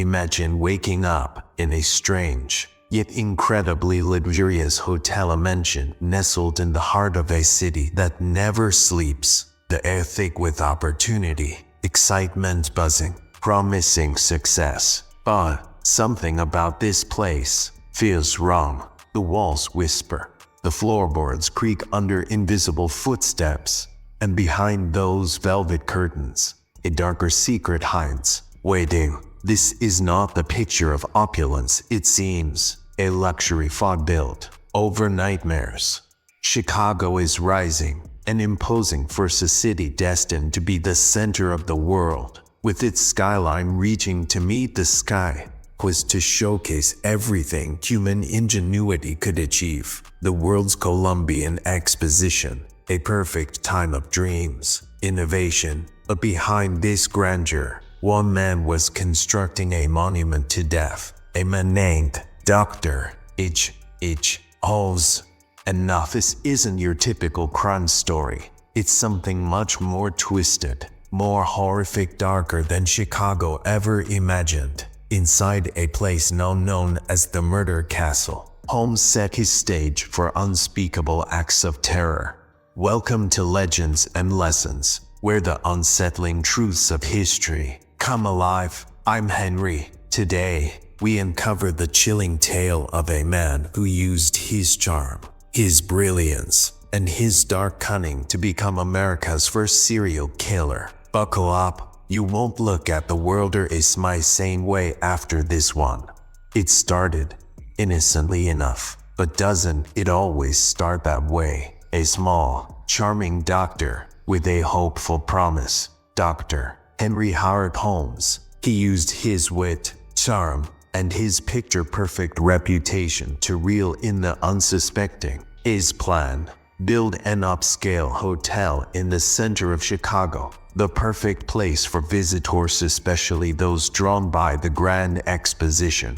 Imagine waking up in a strange, yet incredibly luxurious hotel mansion nestled in the heart of a city that never sleeps. The air thick with opportunity, excitement buzzing, promising success. But something about this place feels wrong. The walls whisper. The floorboards creak under invisible footsteps. And behind those velvet curtains, a darker secret hides, waiting. This is not the picture of opulence, it seems. A luxury fought built over nightmares. Chicago is rising and imposing for a city destined to be the center of the world, with its skyline reaching to meet the sky, poised to showcase everything human ingenuity could achieve. The world's Columbian Exposition, a perfect time of dreams, innovation. But behind this grandeur, one man was constructing a monument to death. A man named Dr. Holmes. And now this isn't your typical crime story. It's something much more twisted, more horrific, darker than Chicago ever imagined. Inside a place now known as the Murder Castle, Holmes set his stage for unspeakable acts of terror. Welcome to Legends and Lessons, where the unsettling truths of history come alive. I'm Henry. Today, we uncover the chilling tale of a man who used his charm, his brilliance, and his dark cunning to become America's first serial killer. Buckle up, you won't look at the world or is my same way after this one. It started innocently enough, but doesn't it always start that way? A small, charming doctor with a hopeful promise. Dr. Henry Howard Holmes. He used his wit, charm, and his picture-perfect reputation to reel in the unsuspecting. His plan: build an upscale hotel in the center of Chicago, the perfect place for visitors, especially those drawn by the Grand Exposition.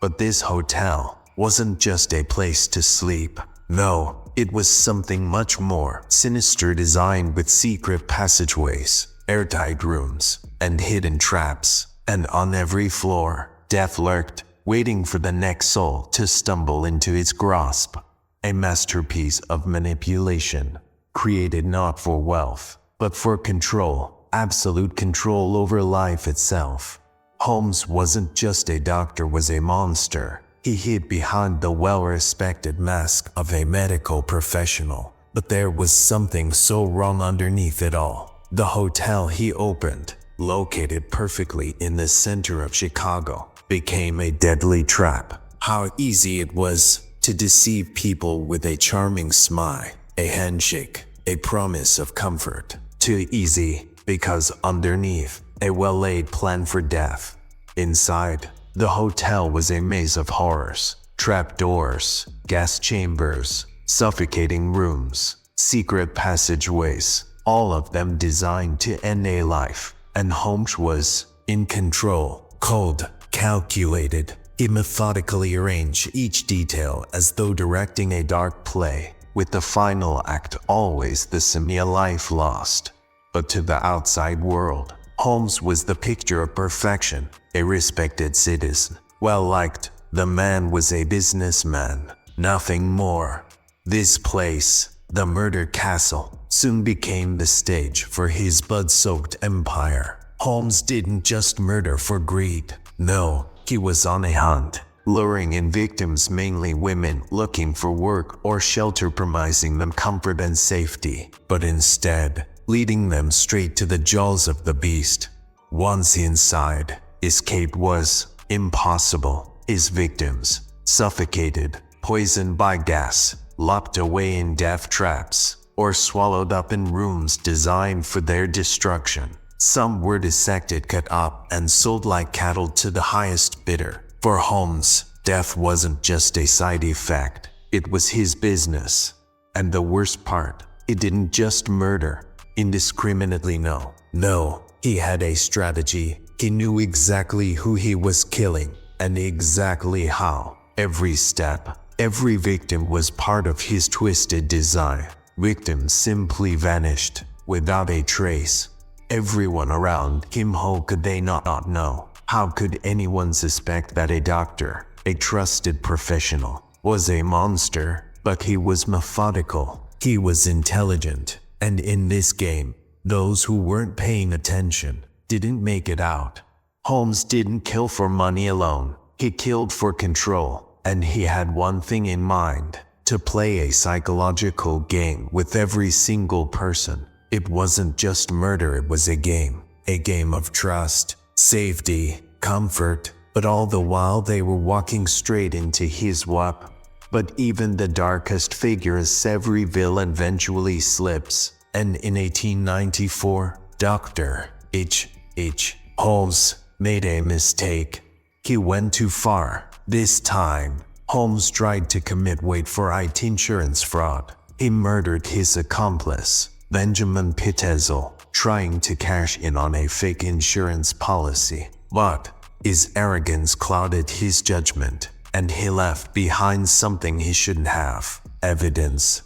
But this hotel wasn't just a place to sleep. No, it was something much more sinister, designed with secret passageways, airtight rooms, and hidden traps. And on every floor, death lurked, waiting for the next soul to stumble into its grasp. A masterpiece of manipulation, created not for wealth, but for control, absolute control over life itself. Holmes wasn't just a doctor, was a monster. He hid behind the well-respected mask of a medical professional. But there was something so wrong underneath it all. The hotel he opened, located perfectly in the center of Chicago, became a deadly trap. How easy it was to deceive people with a charming smile, a handshake, a promise of comfort. Too easy, because underneath, a well-laid plan for death. Inside, the hotel was a maze of horrors, trapdoors, gas chambers, suffocating rooms, secret passageways, all of them designed to end a life. And Holmes was in control, cold, calculated. He methodically arranged each detail as though directing a dark play, with the final act always the same: a life lost. But to the outside world, Holmes was the picture of perfection, a respected citizen, well-liked. The man was a businessman, nothing more. This place, the Murder Castle, soon became the stage for his blood-soaked empire. Holmes didn't just murder for greed. No, he was on a hunt, luring in victims, mainly women looking for work or shelter, promising them comfort and safety, but instead leading them straight to the jaws of the beast. Once inside, escape was impossible. His victims, suffocated, poisoned by gas, locked away in death traps, or swallowed up in rooms designed for their destruction. Some were dissected, cut up, and sold like cattle to the highest bidder. For Holmes, death wasn't just a side effect, it was his business. And the worst part, he didn't just murder indiscriminately, no, he had a strategy. He knew exactly who he was killing, and exactly how. Every step, every victim was part of his twisted design. Victims simply vanished, without a trace. Everyone around him, how could they not know? How could anyone suspect that a doctor, a trusted professional, was a monster? But he was methodical. He was intelligent. And in this game, those who weren't paying attention didn't make it out. Holmes didn't kill for money alone. He killed for control. And he had one thing in mind: to play a psychological game with every single person. It wasn't just murder, it was a game of trust, safety, comfort, but all the while they were walking straight into his web. But even the darkest figures, every villain eventually slips, and in 1894, Dr. H. Holmes made a mistake. He went too far. This time, Holmes tried to commit IT insurance fraud. He murdered his accomplice, Benjamin Pitezel, trying to cash in on a fake insurance policy. But his arrogance clouded his judgment, and he left behind something he shouldn't have. Evidence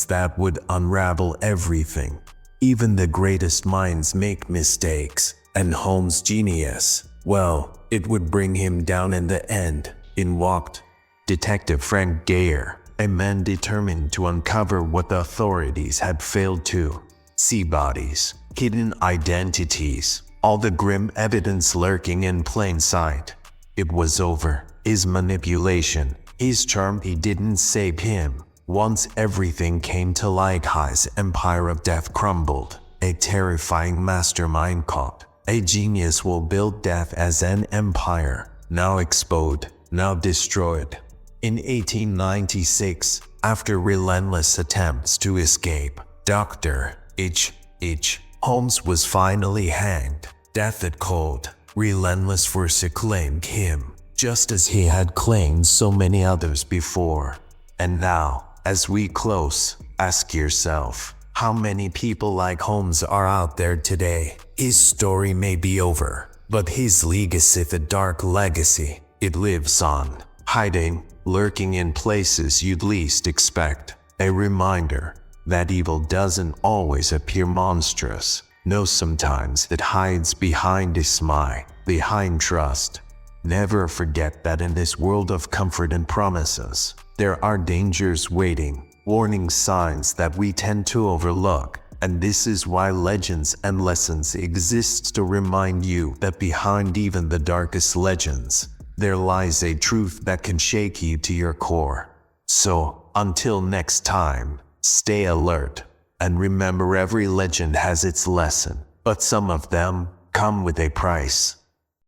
that would unravel everything. Even the greatest minds make mistakes, and Holmes' genius, well, it would bring him down in the end. In walked Detective Frank Geyer, a man determined to uncover what the authorities had failed to see: bodies, hidden identities, all the grim evidence lurking in plain sight. It was over. His manipulation, his charm, he didn't save him. Once everything came to light, his empire of death crumbled. A terrifying mastermind caught. A genius will build death as an empire, now exposed, now destroyed. In 1896, after relentless attempts to escape, Dr. H. Holmes was finally hanged. Death had cold, relentless force claimed him, just as he had claimed so many others before. And now, as we close, ask yourself, how many people like Holmes are out there today? His story may be over, but his legacy, the dark legacy, it lives on, hiding, lurking in places you'd least expect. A reminder that evil doesn't always appear monstrous. No, sometimes it hides behind a smile, behind trust. Never forget that in this world of comfort and promises, there are dangers waiting, warning signs that we tend to overlook. And this is why legends and lessons exist, to remind you that behind even the darkest legends, there lies a truth that can shake you to your core. So, until next time, stay alert, and remember, every legend has its lesson, but some of them come with a price.